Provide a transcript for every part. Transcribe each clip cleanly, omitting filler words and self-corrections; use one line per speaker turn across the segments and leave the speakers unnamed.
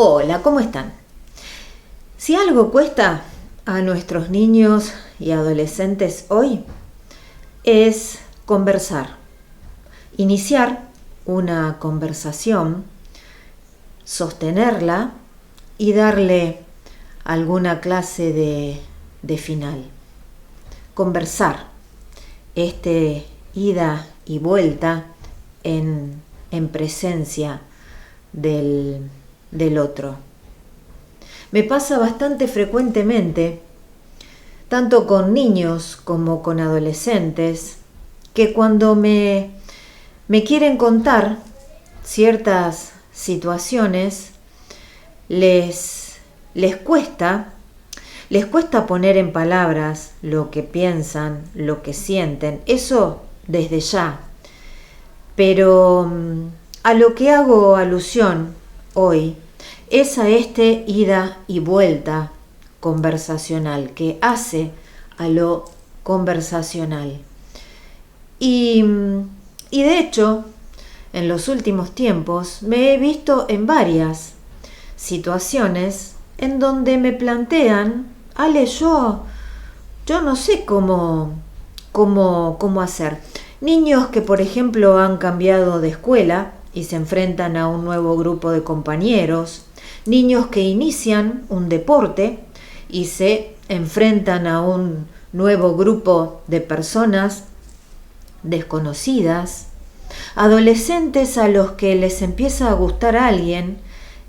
Hola, ¿cómo están? Si algo cuesta a nuestros niños y adolescentes hoy es conversar, iniciar una conversación, sostenerla y darle alguna clase de final. Conversar, ida y vuelta en presencia del otro. Me pasa bastante frecuentemente, tanto con niños como con adolescentes, que cuando me quieren contar ciertas situaciones, les cuesta poner en palabras lo que piensan, lo que sienten, eso desde ya. Pero a lo que hago alusión hoy es a ida y vuelta conversacional que hace a lo conversacional. Y de hecho, en los últimos tiempos me he visto en varias situaciones en donde me plantean, Ale, yo no sé cómo hacer. Niños que, por ejemplo, han cambiado de escuela y se enfrentan a un nuevo grupo de compañeros, niños que inician un deporte y se enfrentan a un nuevo grupo de personas desconocidas, adolescentes a los que les empieza a gustar alguien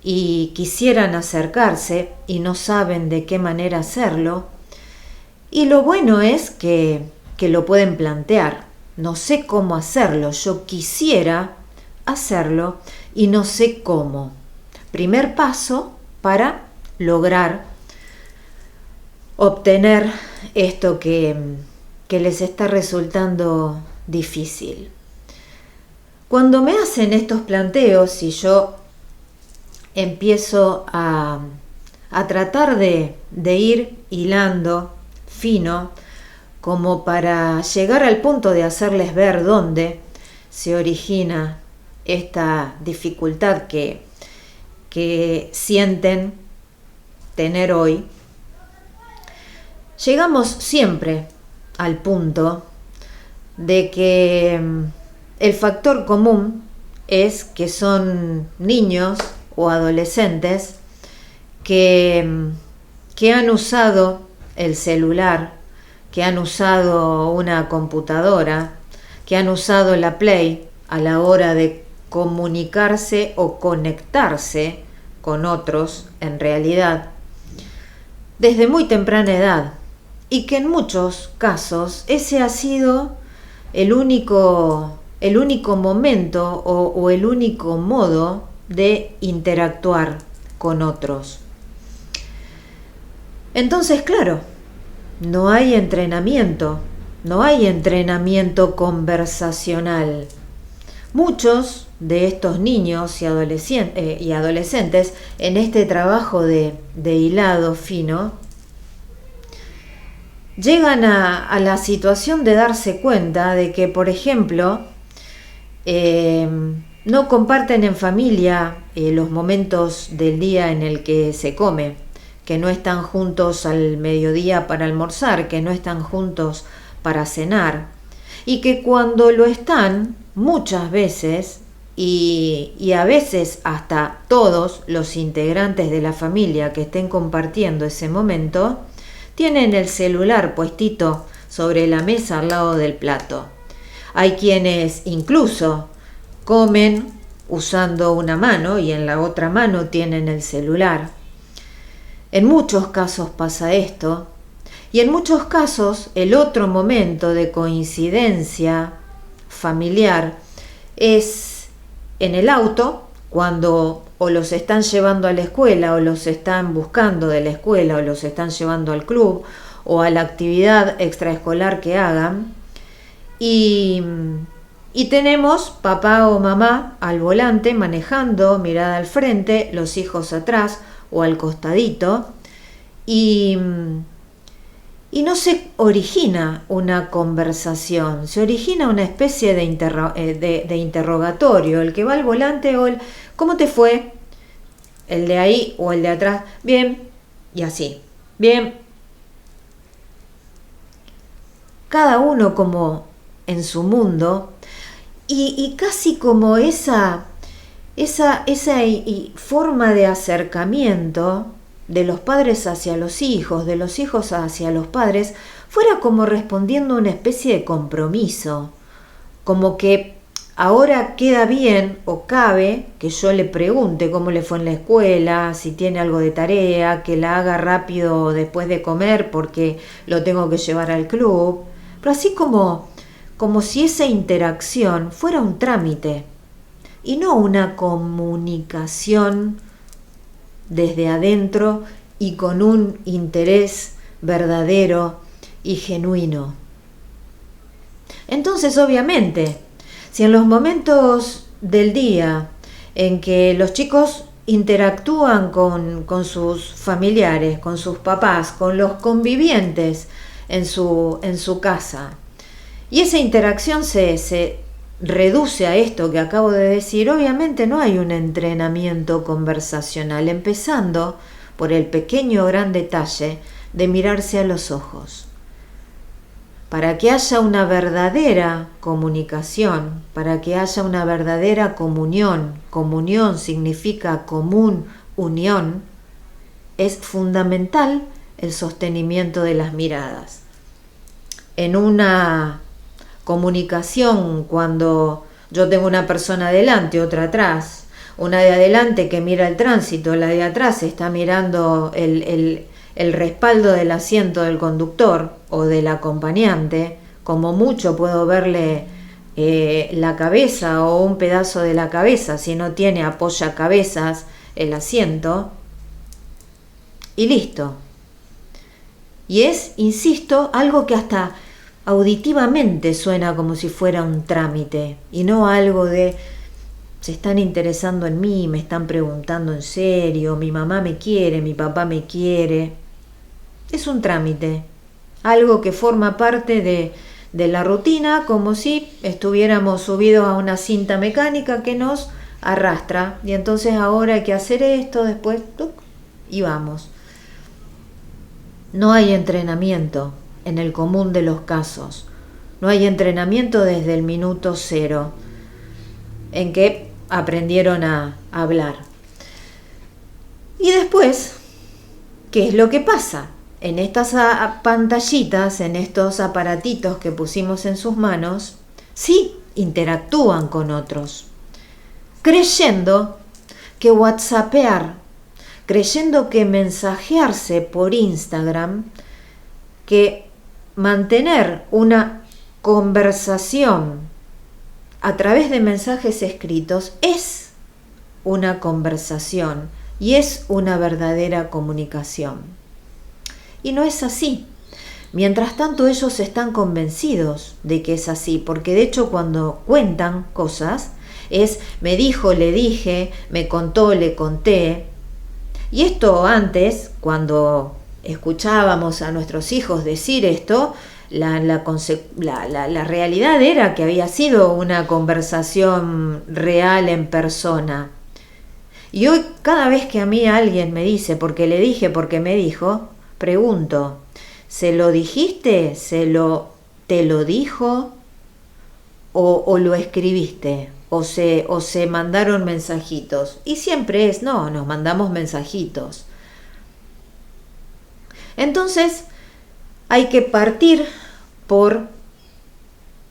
y quisieran acercarse y no saben de qué manera hacerlo. Y lo bueno es que lo pueden plantear. No sé cómo hacerlo, yo quisiera hacerlo y no sé cómo. Primer paso para lograr obtener esto que les está resultando difícil. Cuando me hacen estos planteos y yo empiezo a tratar de ir hilando fino como para llegar al punto de hacerles ver dónde se origina esta dificultad que sienten tener hoy, llegamos siempre al punto de que el factor común es que son niños o adolescentes que han usado el celular, que han usado una computadora, que han usado la Play a la hora de comunicarse o conectarse con otros en realidad desde muy temprana edad, y que en muchos casos ese ha sido el único momento o el único modo de interactuar con otros. Entonces, claro, no hay entrenamiento conversacional. Muchos de estos niños y adolescentes en este trabajo de hilado fino llegan a la situación de darse cuenta de que, por ejemplo, no comparten en familia los momentos del día en el que se come, que no están juntos al mediodía para almorzar, que no están juntos para cenar, y que cuando lo están, muchas veces, y a veces hasta todos los integrantes de la familia que estén compartiendo ese momento, tienen el celular puestito sobre la mesa al lado del plato. Hay quienes incluso comen usando una mano y en la otra mano tienen el celular. En muchos casos pasa esto, y en muchos casos el otro momento de coincidencia familiar es en el auto, cuando o los están llevando a la escuela o los están buscando de la escuela o los están llevando al club o a la actividad extraescolar que hagan, y tenemos papá o mamá al volante manejando, mirada al frente, los hijos atrás o al costadito, y no se origina una conversación, se origina una especie de interrogatorio. El que va al volante, ¿cómo te fue? el de ahí o el de atrás, bien, y así, bien. Cada uno como en su mundo y casi como esa forma de acercamiento de los padres hacia los hijos, de los hijos hacia los padres, fuera como respondiendo a una especie de compromiso, como que ahora queda bien o cabe que yo le pregunte cómo le fue en la escuela, si tiene algo de tarea, que la haga rápido después de comer porque lo tengo que llevar al club, pero así como si esa interacción fuera un trámite y no una comunicación desde adentro y con un interés verdadero y genuino. Entonces, obviamente, si en los momentos del día en que los chicos interactúan con sus familiares, con sus papás, con los convivientes en su casa, y esa interacción se reduce a esto que acabo de decir, obviamente no hay un entrenamiento conversacional, empezando por el pequeño o gran detalle de mirarse a los ojos. Para que haya una verdadera comunicación, para que haya una verdadera comunión significa común, unión, es fundamental el sostenimiento de las miradas. En una comunicación, cuando yo tengo una persona adelante, otra atrás, una de adelante que mira el tránsito, la de atrás está mirando el respaldo del asiento del conductor o del acompañante, como mucho puedo verle la cabeza o un pedazo de la cabeza, si no tiene apoyacabezas el asiento, y listo. Y es, insisto, algo que hasta auditivamente suena como si fuera un trámite y no algo de se están interesando en mí, me están preguntando en serio, mi mamá me quiere, mi papá me quiere. Es un trámite, algo que forma parte de la rutina, como si estuviéramos subidos a una cinta mecánica que nos arrastra y entonces ahora hay que hacer esto, después ¡tuc! Y vamos. No hay entrenamiento en el común de los casos. No hay entrenamiento desde el minuto cero en que aprendieron a hablar. Y después, ¿qué es lo que pasa? En estas pantallitas, en estos aparatitos que pusimos en sus manos, sí interactúan con otros, creyendo que whatsappear, creyendo que mensajearse por Instagram, que mantener una conversación a través de mensajes escritos es una conversación y es una verdadera comunicación. Y no es así. Mientras tanto ellos están convencidos de que es así, porque de hecho cuando cuentan cosas es me dijo, le dije, me contó, le conté. Y esto antes, cuando escuchábamos a nuestros hijos decir esto, la realidad era que había sido una conversación real en persona. Y hoy cada vez que a mí alguien me dice porque le dije, porque me dijo, pregunto, ¿se lo dijiste? ¿Te lo dijo? ¿O lo escribiste? ¿O se mandaron mensajitos? Y siempre es, no, nos mandamos mensajitos. Entonces, hay que partir por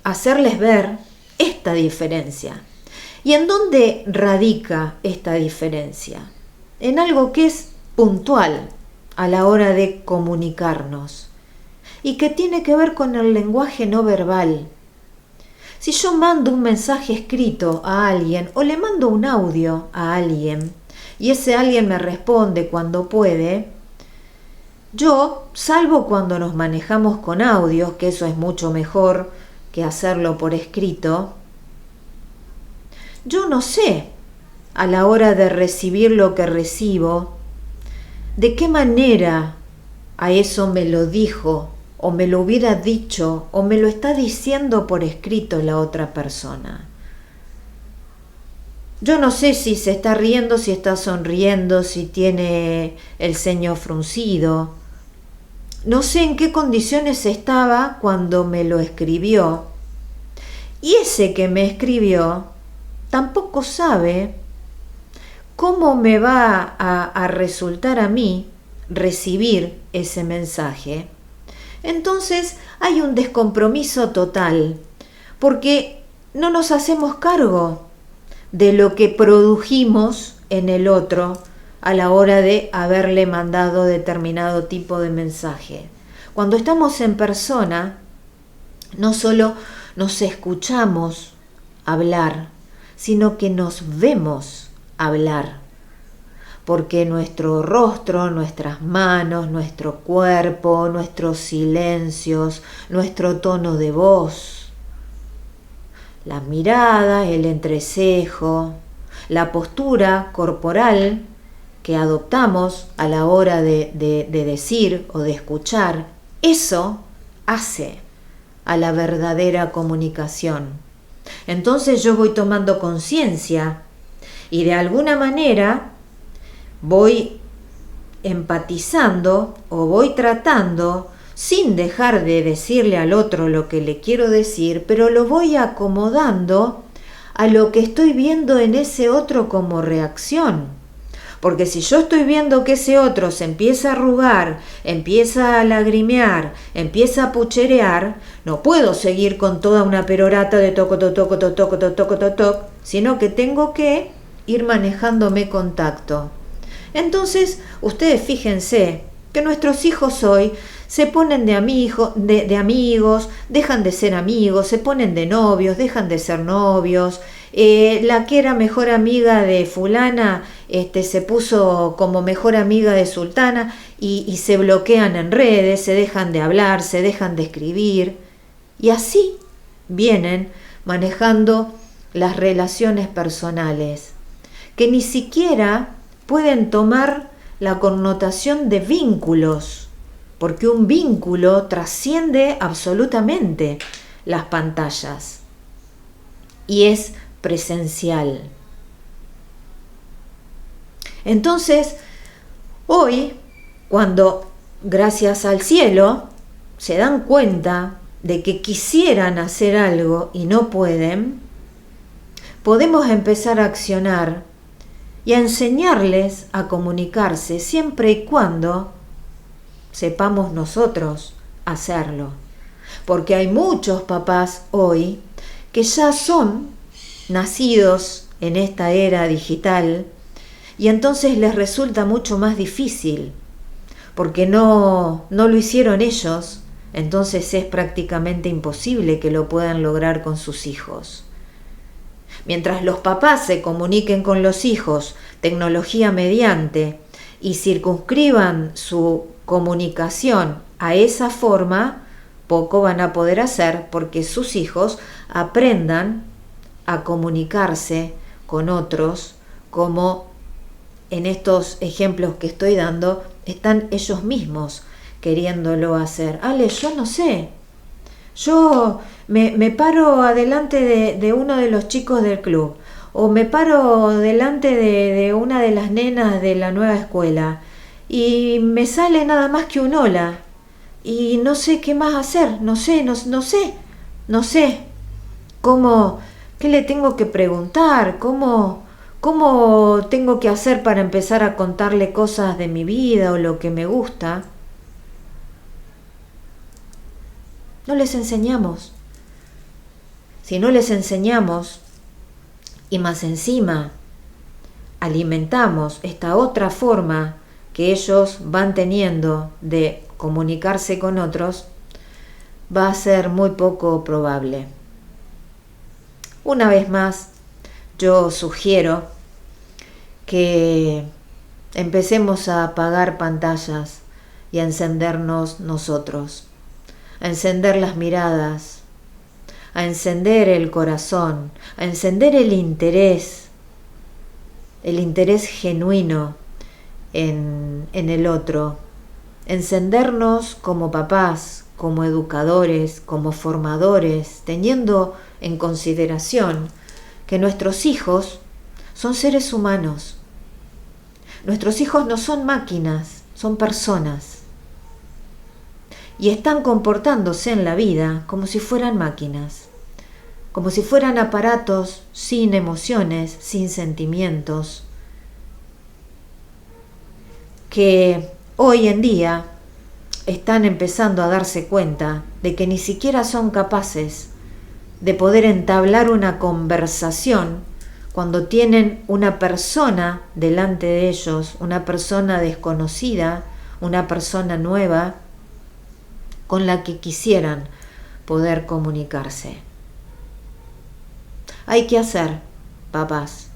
hacerles ver esta diferencia. ¿Y en dónde radica esta diferencia? En algo que es puntual a la hora de comunicarnos y que tiene que ver con el lenguaje no verbal. Si yo mando un mensaje escrito a alguien o le mando un audio a alguien y ese alguien me responde cuando puede, yo, salvo cuando nos manejamos con audios, que eso es mucho mejor que hacerlo por escrito, yo no sé a la hora de recibir lo que recibo, de qué manera a eso me lo dijo o me lo hubiera dicho o me lo está diciendo por escrito la otra persona. Yo no sé si se está riendo, si está sonriendo, si tiene el ceño fruncido. No sé en qué condiciones estaba cuando me lo escribió. Y ese que me escribió tampoco sabe cómo me va a resultar a mí recibir ese mensaje. Entonces hay un descompromiso total, porque no nos hacemos cargo de lo que produjimos en el otro a la hora de haberle mandado determinado tipo de mensaje. Cuando estamos en persona, no solo nos escuchamos hablar, sino que nos vemos hablar, porque nuestro rostro, nuestras manos, nuestro cuerpo, nuestros silencios, nuestro tono de voz, la mirada, el entrecejo, la postura corporal que adoptamos a la hora de decir o de escuchar, eso hace a la verdadera comunicación. Entonces yo voy tomando conciencia y de alguna manera voy empatizando o voy tratando, sin dejar de decirle al otro lo que le quiero decir, pero lo voy acomodando a lo que estoy viendo en ese otro como reacción. Porque si yo estoy viendo que ese otro se empieza a arrugar, empieza a lagrimear, empieza a pucherear, no puedo seguir con toda una perorata de toco, toco, toco, toco, toco, toco, toco, sino que tengo que ir manejándome con tacto. Entonces, ustedes fíjense que nuestros hijos hoy se ponen de amigos, dejan de ser amigos, se ponen de novios, dejan de ser novios. La que era mejor amiga de fulana se puso como mejor amiga de sultana y se bloquean en redes, se dejan de hablar, se dejan de escribir. Y así vienen manejando las relaciones personales, que ni siquiera pueden tomar la connotación de vínculos, porque un vínculo trasciende absolutamente las pantallas y es presencial. Entonces, hoy, cuando gracias al cielo se dan cuenta de que quisieran hacer algo y no pueden, podemos empezar a accionar y a enseñarles a comunicarse siempre y cuando sepamos nosotros hacerlo. Porque hay muchos papás hoy que ya son nacidos en esta era digital y entonces les resulta mucho más difícil porque no lo hicieron ellos, entonces es prácticamente imposible que lo puedan lograr con sus hijos. Mientras los papás se comuniquen con los hijos tecnología mediante y circunscriban su comunicación a esa forma, poco van a poder hacer porque sus hijos aprendan a comunicarse con otros, como en estos ejemplos que estoy dando están ellos mismos queriéndolo hacer. Ale, yo no sé, yo me paro adelante de uno de los chicos del club, o me paro delante de una de las nenas de la nueva escuela y me sale nada más que un hola y no sé qué más hacer, no sé cómo, qué le tengo que preguntar, cómo tengo que hacer para empezar a contarle cosas de mi vida o lo que me gusta. No les enseñamos. Si no les enseñamos y más encima alimentamos esta otra forma que ellos van teniendo de comunicarse con otros, va a ser muy poco probable. Una vez más, yo sugiero que empecemos a apagar pantallas y a encendernos nosotros, a encender las miradas, a encender el corazón, a encender el interés genuino en el otro, encendernos como papás, como educadores, como formadores, teniendo en consideración que nuestros hijos son seres humanos. Nuestros hijos no son máquinas, son personas. Y están comportándose en la vida como si fueran máquinas, como si fueran aparatos sin emociones, sin sentimientos, que hoy en día están empezando a darse cuenta de que ni siquiera son capaces de poder entablar una conversación cuando tienen una persona delante de ellos, una persona desconocida, una persona nueva con la que quisieran poder comunicarse. Hay que hacer, papás,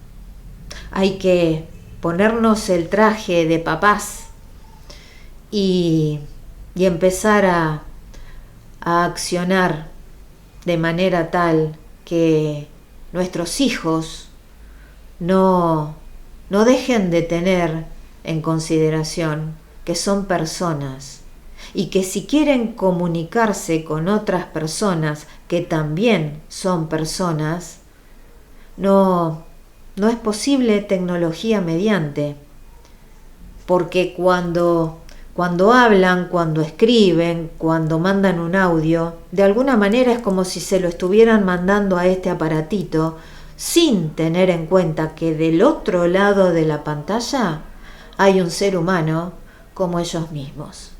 hay que ponernos el traje de papás y empezar a accionar de manera tal que nuestros hijos no dejen de tener en consideración que son personas y que si quieren comunicarse con otras personas que también son personas, no es posible tecnología mediante, porque cuando hablan, cuando escriben, cuando mandan un audio, de alguna manera es como si se lo estuvieran mandando a este aparatito sin tener en cuenta que del otro lado de la pantalla hay un ser humano como ellos mismos.